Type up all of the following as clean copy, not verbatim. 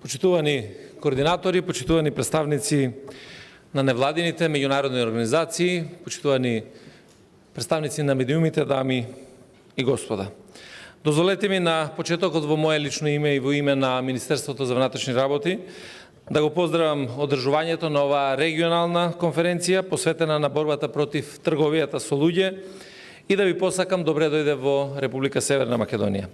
Почитувани координатори, почитувани представници на невладините меѓународни организации, почитувани представници на медиумите, дами и господа. Дозволете ми на почетокот во мое лично име и во име на Министерството за внатрешни работи да го поздравам одржувањето на оваа регионална конференција посветена на борбата против трговијата со луѓе и да ви посакам добре дојде во Република Северна Македонија.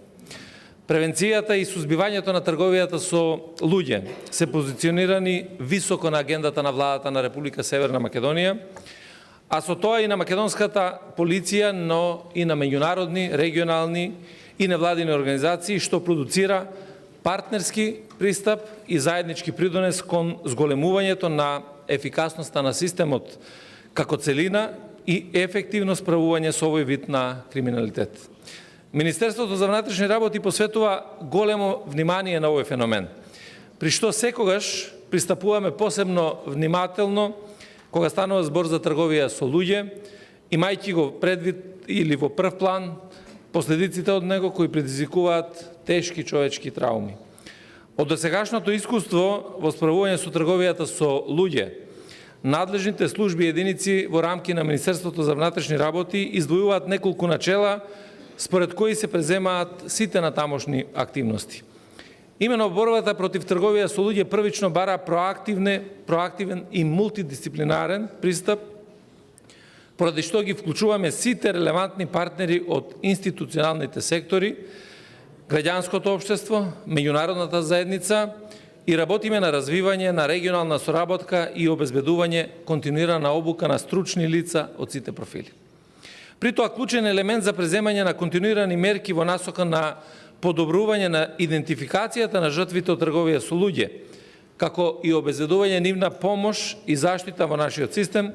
Превенцијата и сузбивањето на трговијата со луѓе се позиционирани високо на агендата на владата на Република Северна Македонија, а со тоа и на македонската полиција, но и на меѓународни, регионални и невладини организации, што продуцира партнерски пристап и заеднички придонес кон зголемувањето на ефикасноста на системот како целина и ефективно справување со овој вид на криминалитет. Министерството за внатрешни работи посветува големо внимание на овој феномен, при што секогаш пристапуваме посебно внимателно кога станува збор за трговија со луѓе, имајќи го предвид или во прв план последиците од него кои предизвикуваат тешки човечки трауми. Од досегашното искуство во справување со трговијата со луѓе, надлежните служби и единици во рамки на Министерството за внатрешни работи издвојуваат неколку начела според кои се преземаат сите натамошни активности. Имено борбата против трговија со луѓе првично бара проактивен и мултидисциплинарен пристап, поради што ги вклучуваме сите релевантни партнери од институционалните сектори, граѓанското општество, меѓународната заедница и работиме на развивање на регионална соработка и обезбедување континуирана обука на стручни лица од сите профили. При тоа клучен елемент за преземање на континуирани мерки во насока на подобрување на идентификацијата на жртвите од трговија со луѓе, како и обезбедување нивна помош и заштита во нашиот систем,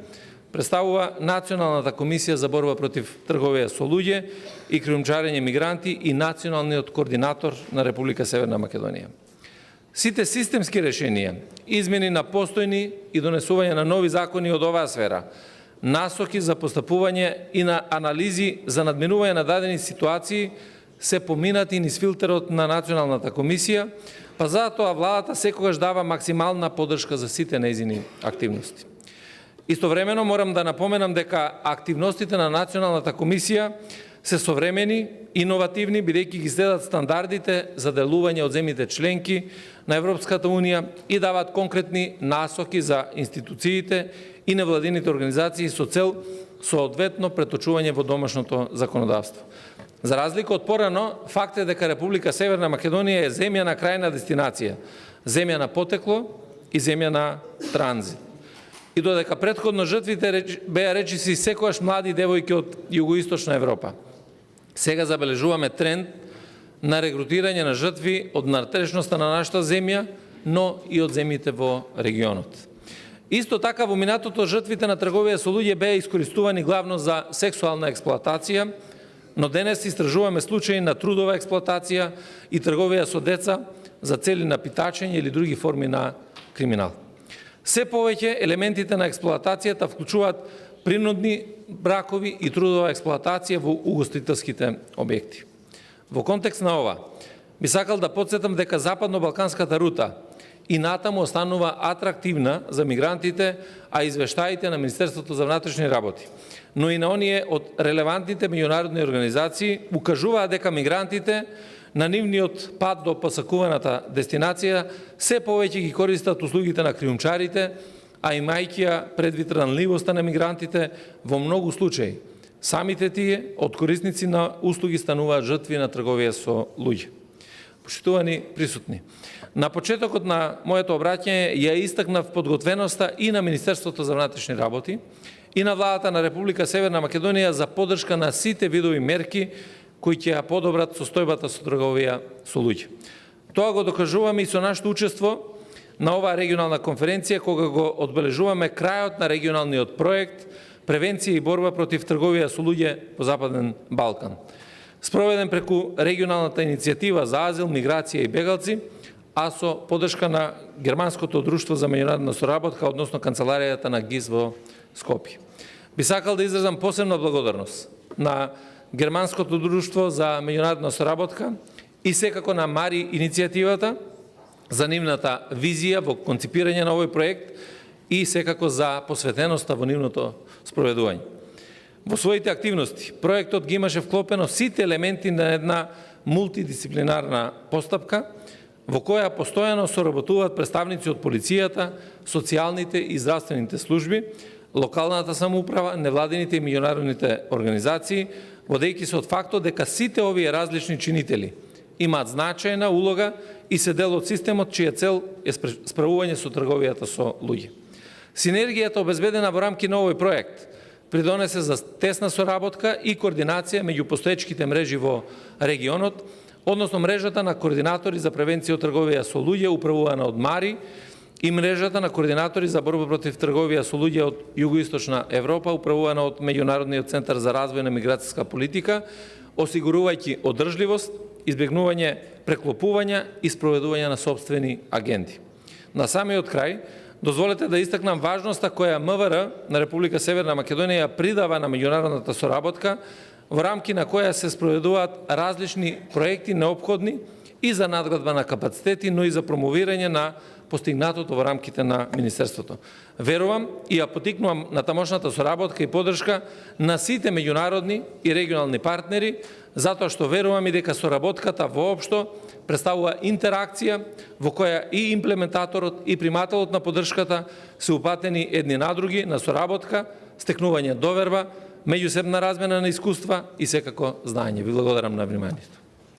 представува Националната комисија за борба против трговија со луѓе и кријумчарење мигранти и националниот координатор на Република Северна Македонија. Сите системски решенија, измени на постојни и донесување на нови закони од оваа сфера, насоки за постапување и на анализи за надминување на дадени ситуации се поминати низ филтерот на Националната комисија, па затоа владата секогаш дава максимална поддршка за сите нејзини активности. Истовремено морам да напоменам дека активностите на Националната комисија се современи, иновативни, бидејќи ги следат стандардите за делување од земјите членки на Европската Унија и даваат конкретни насоки за институциите и невладините организации со цел соодветно преточување во домашното законодавство. За разлика од порано, факт е дека Република Северна Македонија е земја на крајна дестинација, земја на потекло и земја на транзит. И додека претходно жртвите беа речиси секогаш млади девојки од југоисточна Европа, сега забележуваме тренд на регрутирање на жртви од натрешноста на нашата земја, но и од земјите во регионот. Исто така во минатото жртвите на трговија со луѓе беа искористувани главно за сексуална експлоатација, но денес истражуваме случаи на трудова експлоатација и трговија со деца за цели на питачење или други форми на криминал. Се повеќе елементите на експлоатацијата вклучуваат принудни бракови и трудова експлоатација во угостителските објекти. Во контекст на ова, би сакал да потсетам дека западно-балканската рута и натаму останува атрактивна за мигрантите, а извештаите на Министерството за внатрешни работи, но и на оние од релевантните меѓународни организации укажуваат дека мигрантите на нивниот пат до посакуваната дестинација се повеќе ги користат услугите на кријумчарите, а имајќи ја предвид ранливоста на мигрантите, во многу случаи самите тие од корисници на услуги стануваат жртви на трговија со луѓе. Почитувани присутни, на почетокот на моето обраќање ја истакнав подготвеноста и на Министерството за внатрешни работи и на владата на Република Северна Македонија за поддршка на сите видови мерки кои ќе ја подобрат состојбата со трговија со луѓе. Тоа го докажуваме и со нашето учество на оваа регионална конференција, кога го одбележуваме крајот на регионалниот проект Превенција и борба против трговија со луѓе по Западен Балкан, спроведен преку регионалната иницијатива за азил, миграција и бегалци, а со поддршка на Германското друштво за меѓународна соработка, односно канцеларијата на ГИС во Скопје. Би сакал да изразам посебна благодарност на Германското друштво за меѓународна соработка и секако на Мари иницијативата, за нивната визија во конципирање на овој проект и секако за посветеноста во нивното спроведување. Во своите активности, проектот ги имаше вклопено сите елементи на една мултидисциплинарна постапка, во која постојано соработуваат представници од полицијата, социјалните и здравствените служби, локалната самоуправа, невладините и меѓународните организации, водејќи се од фактот дека сите овие различни чинители имаат значајна улога и се дел од системот чија цел е справување со трговијата со луѓе. Синергијата обезбедена во рамки на овој проект придонесе за тесна соработка и координација меѓу постоечките мрежи во регионот, односно мрежата на координатори за превенција од трговија со луѓе управувана од МАРИ и мрежата на координатори за борба против трговија со луѓе од Југоисточна Европа управувана од Меѓународниот центар за развој на миграцијска политика, осигурувајќи одржливост, избегнување преклопувања и спроведување на сопствени агенди. На самиот крај, дозволете да истакнам важноста која МВР на Република Северна Македонија придава на меѓународната соработка, во рамки на која се спроведуваат различни проекти неопходни и за надградба на капацитети, но и за промовирање на постигнатото во рамките на Министерството. Верувам и ја потикнувам на тамошната соработка и поддршка на сите меѓународни и регионални партнери, затоа што верувам и дека соработката воопшто представува интеракција во која и имплементаторот и примателот на поддршката се упатени едни на други на соработка, стекнување доверба, меѓусебна размена на искуства и секако знаење. Ви благодарам на вниманието.